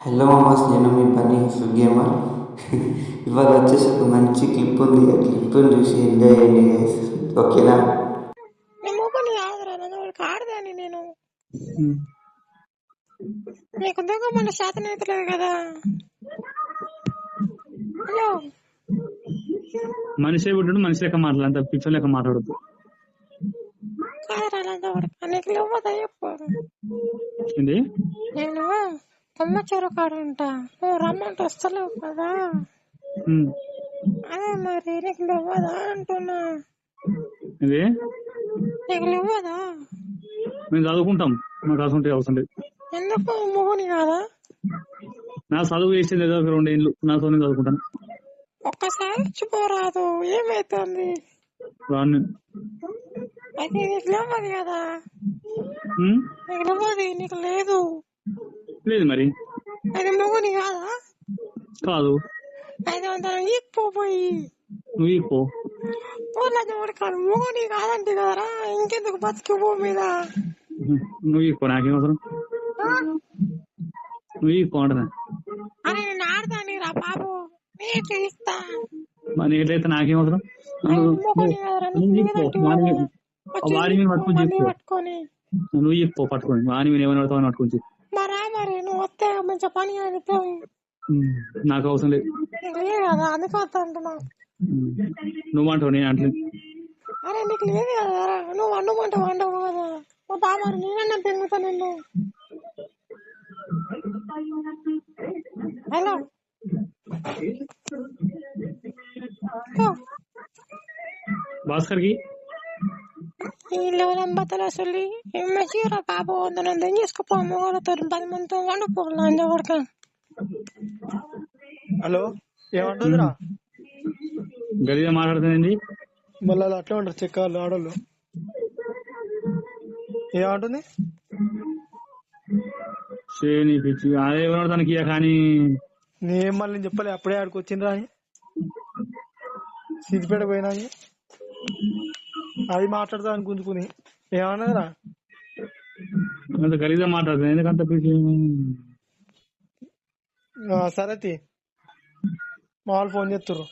Hello మామాస్, నేను మీ పని సుగేమర్. ఇవాళ వచ్చేసి ఒక మంచి క్లిప్ ఉంది. ఆ క్లిప్ని చూసి ఎంజాయ్ చేయండి guys. ఓకేనా? ఆడదాన్ని నేను నీకు ఉద్యోగం మన శాతం అవుతలేదు కదా. హలో, మనిషి పుట్టినప్పుడు మనిషి లెక్క మాట్లాడు, అంత పిచ్చర్ లెక్క మాట్లాడద్దు. నీకు లేవదా చెప్పు. ఏంది? నేను కొమ్మ చెరు కాడంట, నువ్వు రమ్మంటే వస్తలేవు కదా. అదే మరి నీకు లేవదా అంటున్నా. ఇది నీకు లేవదా? మేము చదువుకుంటాం, మాకు అవసరం అవసరం లేదు. ఎందుకు మొగుని కాదా? నా చదువు వేసింది ఏదో 2 ఏళ్ళు, నా చదువు చదువుకుంటాను. ఒక్కసారి వచ్చిపోరాదు, ఏమైతుంది? రాను. అయితే నీకు లేవదు కదా. నీకు లేవది, నీకు లేదు. లేదు మరి. అది మొగుని కాదా? కాదు. అయితే ఇప్పోయి నువ్వు ఇప్పో కాదు, మొగుని కాదంటే కదరా. ఇంకెందుకు బతికి పో మీద. నువ్వు ఇప్పో, నాకేం అవసరం. నువ్వు ఇప్పో అంటున్నా. అని నేను ఆడదాని రా బాబు, నేను ఇస్తా. మరి ఎట్లయితే నాకేం అవసరం. వారి మీద పట్టుకొని నువ్వు ఇప్పో పట్టుకొని, వాని మీద ఏమైనా పడతావని పట్టుకొని. మరి నువ్వు వస్తే మంచిగా పని నాకు అవసరం లేదు కదా, అందుకే వస్తా అంటున్నా. నువ్వు అంటావు, నేను అంటలేదు. అరే నీకు లేదు కదా, నువ్వు వండమంటే వండవు కదా. వద్దా మరి, నేనన్నా పెరుగుతా నిన్ను. హలో, భాస్కర్ కి బట్టలు అసలు చీర పాప వద్దు ఏం చేసుకోపో. మొగలతో 10 మందితో వండుకోవాలి అంజ కొడక. హలో, ఏమంటుందిరా? గదిగా మాట్లాడుతుంది. మళ్ళీ అట్లా ఉంటారు చెక్కాళ్ళు ఆడోళ్ళు. ఏమంటుంది? పిచ్చి అదే తనకి కానీ నేను మళ్ళీ చెప్పలే, అప్పుడే ఆడికి వచ్చిండ్రా అని. సిద్దిపేట పోయినా అది మాట్లాడతా అని గుంజుకుని. ఏమన్నదిరా? అంత గలీజా మాట్లాడుతుంది ఎందుకంత పిచ్చి. సరే మా వాళ్ళు ఫోన్ చేస్తుర్రు.